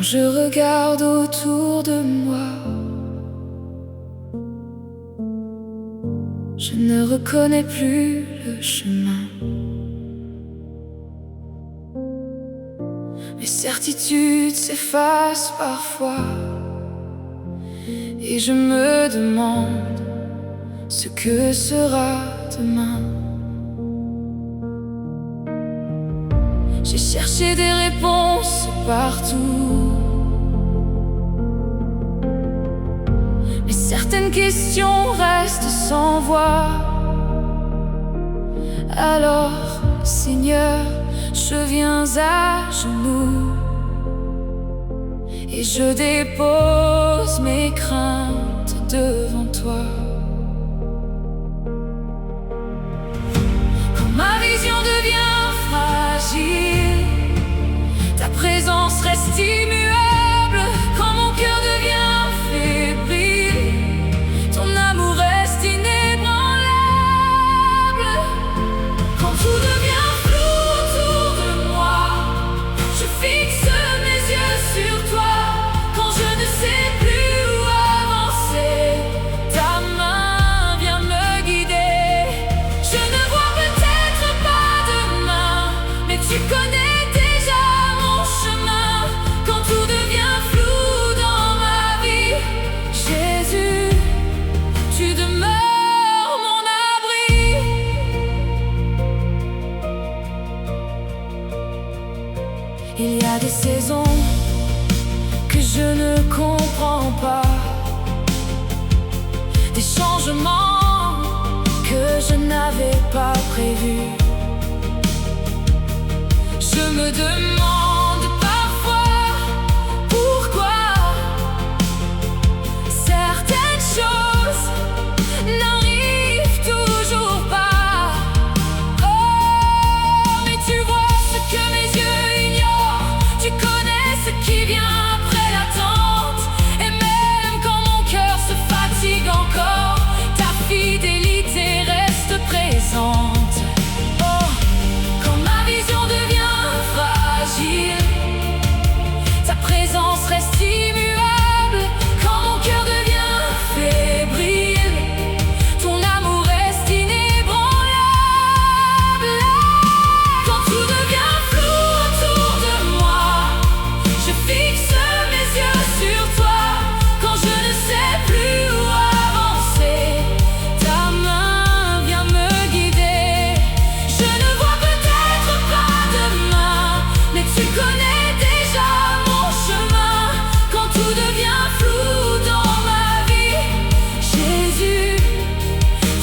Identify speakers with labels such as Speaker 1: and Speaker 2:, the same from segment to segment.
Speaker 1: Quand je regarde autour de moi, je ne reconnais plus le chemin. Mes certitudes s'effacent parfois, et je me demande ce que sera demain. J'ai cherché des réponses partout, mais certaines questions restent sans voix. Alors, Seigneur, je viens à genoux et je dépose mes craintes devant toi. Quand ma vision devient fragile, ta présence reste immuable. Quand mon cœur devient fébrile, ton amour reste inébranlable. Quand tout devient flou autour de moi, je fixe mes yeux sur toi. Quand je ne sais plus où avancer, ta main vient me guider. Je ne vois peut-être pas demain, mais tu connais déjà mon chemin. Quand tout devient flou dans ma vie, Jésus, tu demeures mon abri. Il y a des saisons que je ne comprends pas, des changements que je n'avais pas prévus. Je me demande parfois pourquoi certaines choses n'arrivent toujours pas. Oh, mais tu vois ce que mes yeux ignorent. Tu connais ce qui vient après l'attente. Et même quand mon cœur se fatigue encore, ta fidélité reste présente. Oh, quand ma vision devient fragile, ta présence reste immuable. Quand mon cœur devient fébrile, ton amour reste inébranlable. Quand tout devient flou autour de moi, je fixe mes yeux sur toi. Quand je ne sais plus où avancer, ta main vient me guider. Je ne vois peut-être pas demain, mais tu connais déjà mon chemin. Quand tout devient flou dans ma vie, Jésus,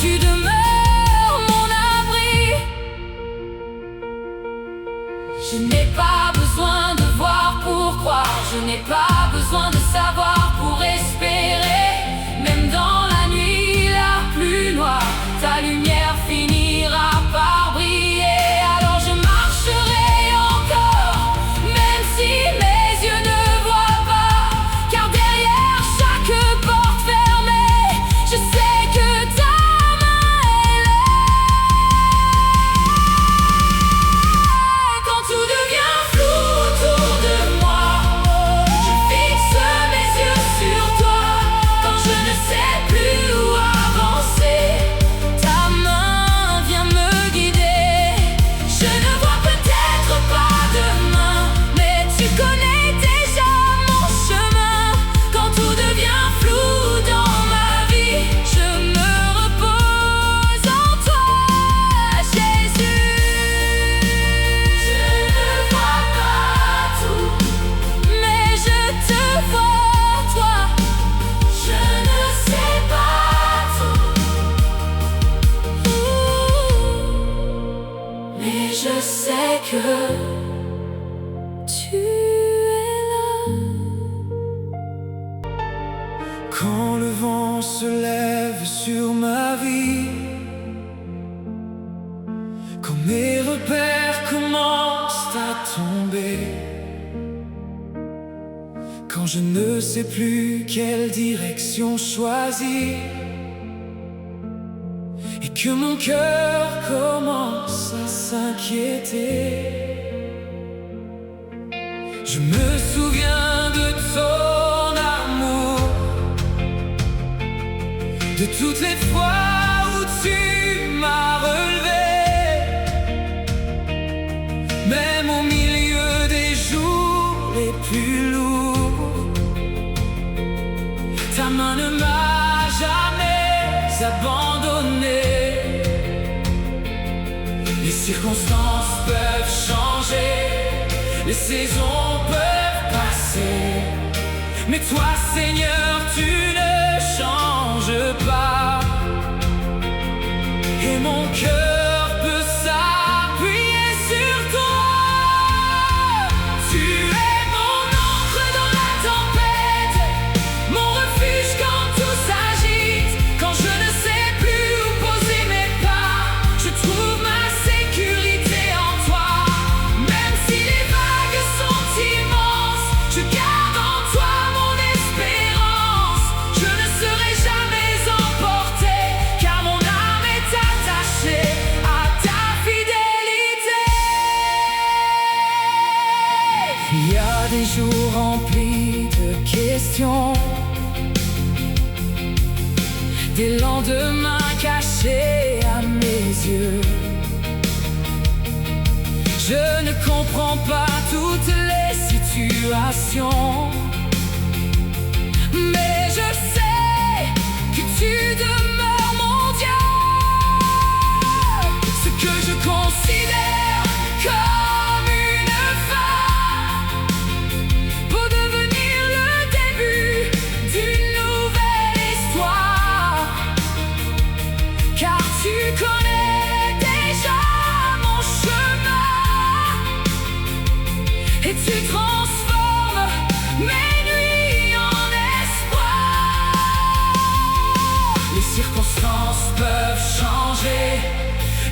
Speaker 1: tu demeures mon abri. Je n'ai pas besoin de voir pour croire, je n'ai pas besoin de savoir pour espérer. Même dans la nuit la plus noire, ta lumière finira par briller. Alors je marcherai encore, même si mes yeux ne voient pas. Car derrière chaque porte fermée, je sais que ta main est là. Quand tout devient flou autour de moi, je fixe mes yeux sur toi. Quand je ne sais plus où avancer, ta main vient me guider. Je ne vois peut-être pas demain, mais tu connais déjà mon chemin. Quand tout devient flou dans ma vie, je me repose en toi, Jésus. Je ne vois pas tout, mais je te vois, toi. Je ne sais pas tout, mais je sais que tu es là.
Speaker 2: Quand le vent se lève sur ma vie, quand mes repères commencent à tomber, quand je ne sais plus quelle direction choisir, et que mon cœur commence à s'inquiéter. Je me souviens de ton amour, de toutes les fois où tu m'as relevé, même au milieu des jours les plus lourds. Ta main ne m'a jamais abandonné. Les circonstances peuvent changer, les saisons peuvent passer, mais toi, Seigneur, tu ne changes pas. Et mon cœur peut s'appuyer sur toi. Tu es mon ancre dans la tempête, mon refuge quand tout s'agite. Quand je ne sais plus où poser mes pas, je trouve ma sécurité en toi. Même si les vagues sont immenses, je garde en toi mon espérance. Je ne serai jamais emporté, car mon âme est attachée à ta fidélité. Il y a des jours remplis de questions, des lendemains cachés à mes yeux. Je ne comprends pas toutes les situations, mais je sais que tu demeures mon Dieu. Ce que je considère comme une fin peut devenir le début d'une nouvelle histoire, car tu connais déjà mon chemin et tu transformes mes nuits en espoir. Les circonstances peuvent changer,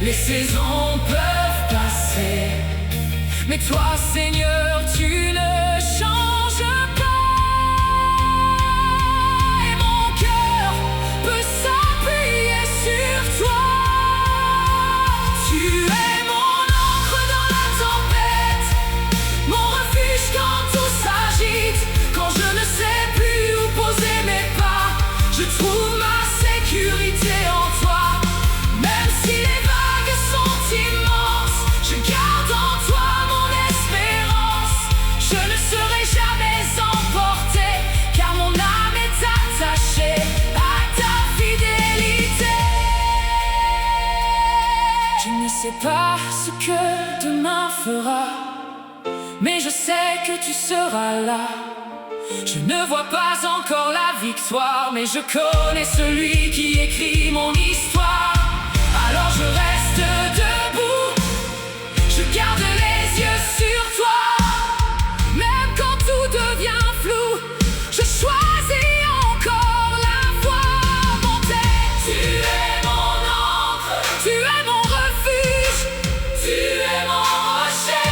Speaker 2: les saisons peuvent passer, mais toi, Seigneur, tu ne changes pas. Et mon cœur peut s'appuyer sur toi. Tu es mon ancre dans la tempête, mon refuge quand tout s'agite. Quand je ne sais plus où poser mes pas, je trouve ma sécurité en toi. Même si les vagues sont immenses, je garde en toi mon espérance. Je ne serai jamais emporté, car mon âme est attachée à ta fidélité. Je ne sais pas ce que demain fera, mais je sais que tu seras là. Je ne vois pas encore la victoire, mais je connais celui qui écrit mon histoire. Alors je reste debout, je garde les yeux sur toi. Même quand tout devient flou, je choisis encore la voie montée. Tu es mon ancre, tu es mon refuge, tu es mon rocher.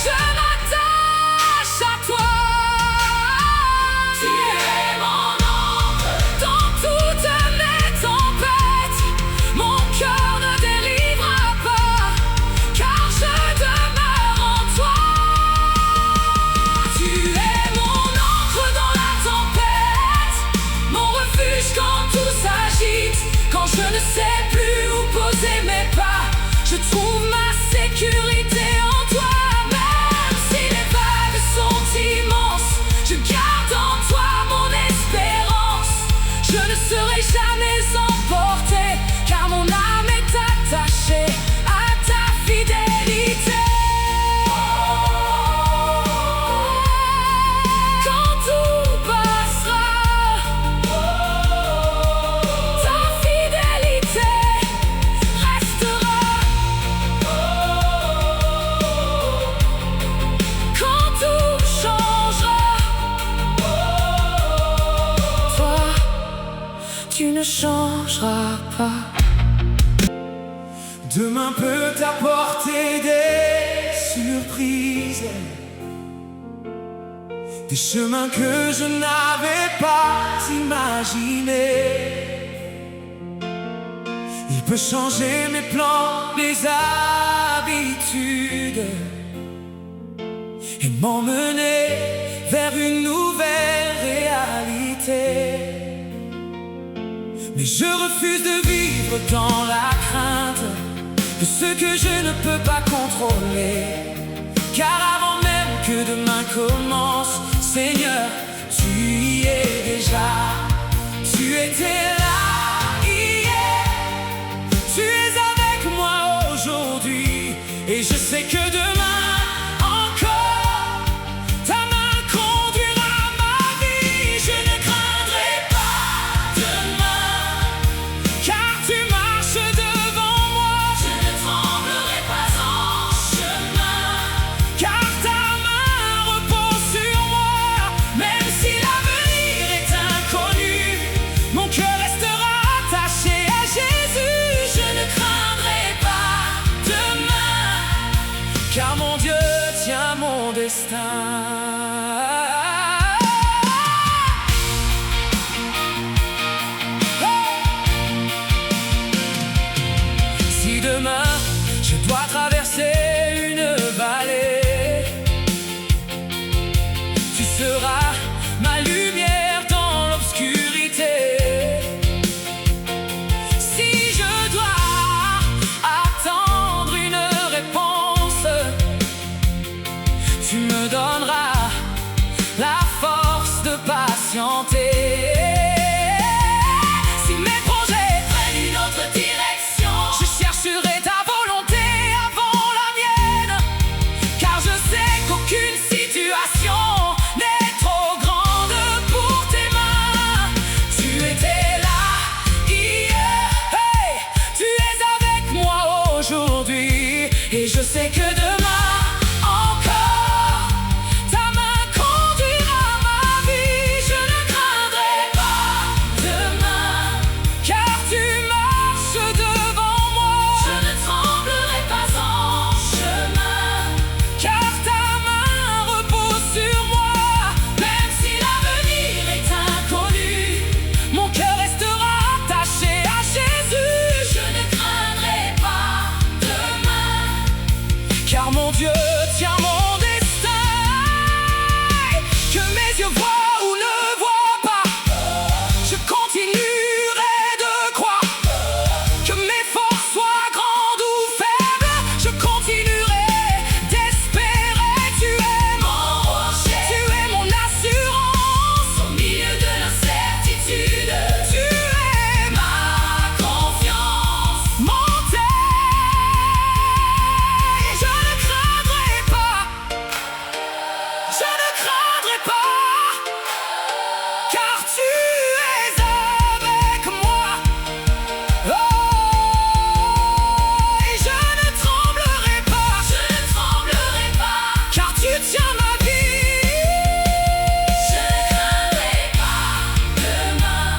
Speaker 2: Je m'attache à toi. Tu es mon ancre dans toutes mes tempêtes. Mon cœur ne délivrera pas, car je demeure en toi. Tu es mon ancre dans la tempête, mon refuge quand tout s'agite. Quand je ne sais plus où poser mes pas, je trouve ma sécurité en toi. Même si les vagues sont immenses, je garde en toi mon espérance. Je ne serai jamais emporté, car mon âme est attachée à ta fidélité. Quand tout passera, ta fidélité restera. Quand tout changera, toi, tu ne changeras pas.
Speaker 3: Demain peut apporter des surprises, des chemins que je n'avais pas imaginés. Il peut changer mes plans, mes habitudes, et m'emmener vers une nouvelle réalité. Mais je refuse de vivre dans la crainte de ce que je ne peux pas contrôler. Car avant même que demain commence, Seigneur, tu y es déjà. Tu étais là hier, tu es avec moi aujourd'hui. Et je sais que demain encore, ta main conduira ma vie. Je ne craindrai pas demain, car tu marches devant moi.
Speaker 1: Je ne tremblerai pas en chemin,
Speaker 3: Car ta main repose sur moi. Même si l'avenir est inconnu, mon cœur restera attaché à Jésus.
Speaker 1: je ne craindrai pas demain,
Speaker 3: Car mon Dieu tient mon destin. Si demain je dois traverser une vallée, tu seras ma lumière dans l'obscurité. Si je dois attendre une réponse, tu me donneras la force de patienter. Si mes projets
Speaker 1: prenne une autre direction.
Speaker 3: je chercherai ta volonté avant la mienne, car je sais qu'aucune situation n'est trop grande pour tes mains. Tu étais là hier, hey, tu es avec moi aujourd'hui. Et je sais que demain encore, ta main conduira ma vie. Je ne craindrai pas demain, car tu marches devant moi.
Speaker 1: Je ne tremblerai pas en chemin,
Speaker 3: Car ta main repose sur moi. Même si l'avenir est inconnu, mon cœur restera attaché à Jésus.
Speaker 1: je ne craindrai pas demain,
Speaker 3: Car mon Dieu tient mon destin. Que mes yeux voient ou ne voient pas, je continuerai de croire. Que mes forces soient grandes ou faibles, je continuerai d'espérer. Tu es
Speaker 1: mon rocher,
Speaker 3: tu es mon assurance.
Speaker 1: au milieu de l'incertitude,
Speaker 3: Tu es
Speaker 1: ma confiance.
Speaker 3: montée. Je ne craindrai pas, je ne craindrai pas, car tu es avec moi. Oh, et je ne tremblerai pas,
Speaker 1: Je ne tremblerai pas,
Speaker 3: car tu tiens ma vie.
Speaker 1: je ne craindrai pas demain,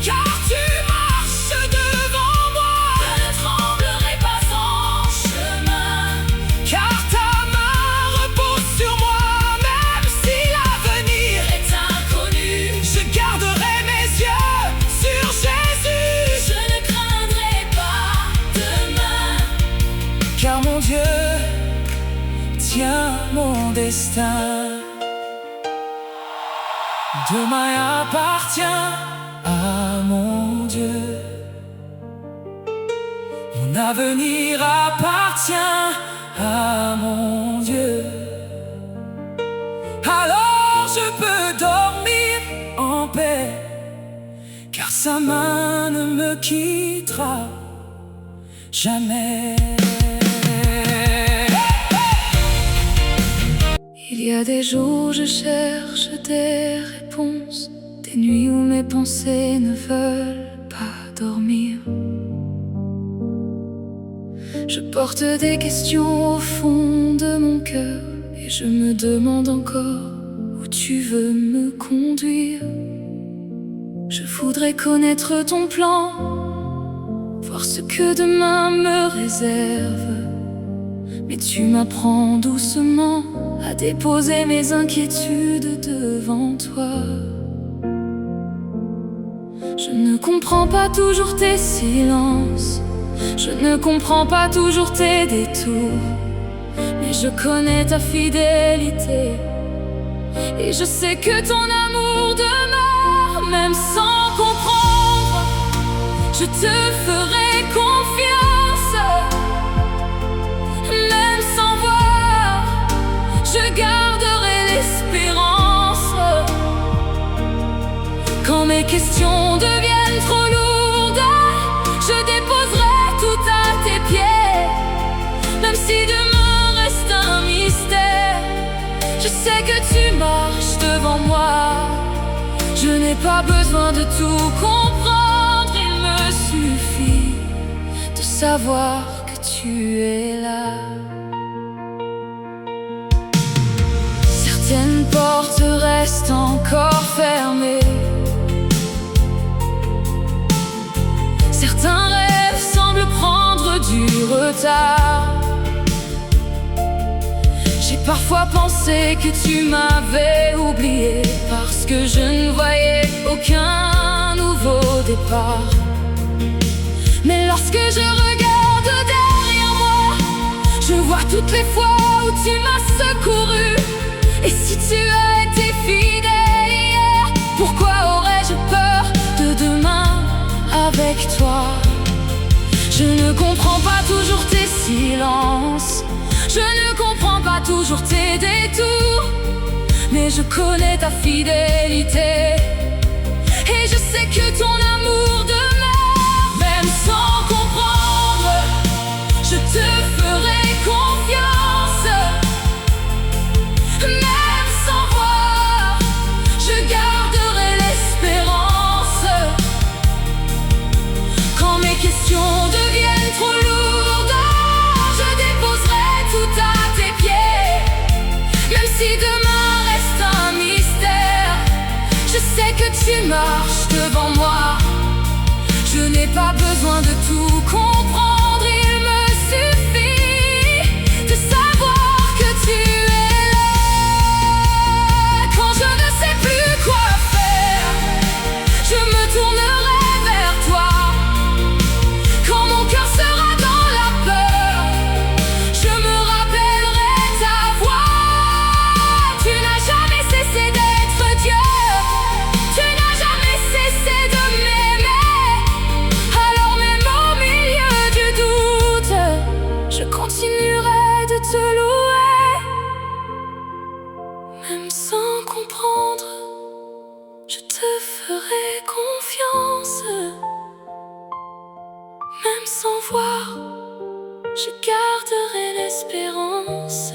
Speaker 3: Car tu marches devant moi.
Speaker 1: je ne tremblerai pas en chemin.
Speaker 3: Car ta main repose sur moi. Même si l'avenir
Speaker 1: Est inconnu,
Speaker 3: je garderai mes yeux sur Jésus.
Speaker 1: je ne craindrai pas demain,
Speaker 3: Car mon Dieu tient mon destin. Demain appartient à mon Dieu. Mon avenir appartient à mon Dieu. Alors je peux dormir en paix, car sa main ne me quittera jamais.
Speaker 2: Il y a des jours je cherche des réponses, des nuits où mes pensées ne veulent pas dormir. Je porte des questions au fond de mon cœur et je me demande encore où tu veux me conduire. Je voudrais connaître ton plan, voir ce que demain me réserve. Mais tu m'apprends doucement à déposer mes inquiétudes devant toi. Je ne comprends pas toujours tes silences, je ne comprends pas toujours tes détours, mais je connais ta fidélité Et je sais que ton amour demeure, même sans comprendre. Je te ferai confiance, même sans voir. Je garderai l'espérance. Quand mes questions deviennent trop lourdes, je déposerai tout à tes pieds. Même si demain reste un mystère, je sais que tu marches devant moi. Je n'ai pas besoin de tout comprendre, il me suffit de savoir que tu es là. Certaines portes restent encore fermées. Certains rêves semblent prendre du retard. J'ai parfois pensé que tu m'avais oublié, parce que je ne voyais aucun nouveau départ. Mais lorsque je regarde derrière moi, je vois toutes les fois où tu m'as secouru. Et si tu as été fidèle hier, pourquoi aurais-je peur de demain avec toi? Je ne comprends pas toujours tes silences, je ne comprends pas toujours tes détours, mais je connais ta fidélité. Et je sais que ton amour demeure, même sans comprendre. Je te ferai confiance, même sans voir. Je garderai l'espérance. Quand mes questions deviennent trop lourdes, je déposerai tout à tes pieds. Même si demain reste un mystère, je sais que tu marches devant moi. Je n'ai pas besoin de tout comprendre, il me suffit de savoir que tu es là. Quand je ne sais plus quoi faire, je me tournerai vers toi. Quand mon cœur sera dans la peur, je me rappellerai ta voix. Tu n'as jamais cessé d'être Dieu, tu n'as jamais cessé de m'aimer. Alors même au milieu du doute, je continuerai de te louer. Même sans comprendre, je te ferai confiance. Même sans voir, je garderai l'espérance.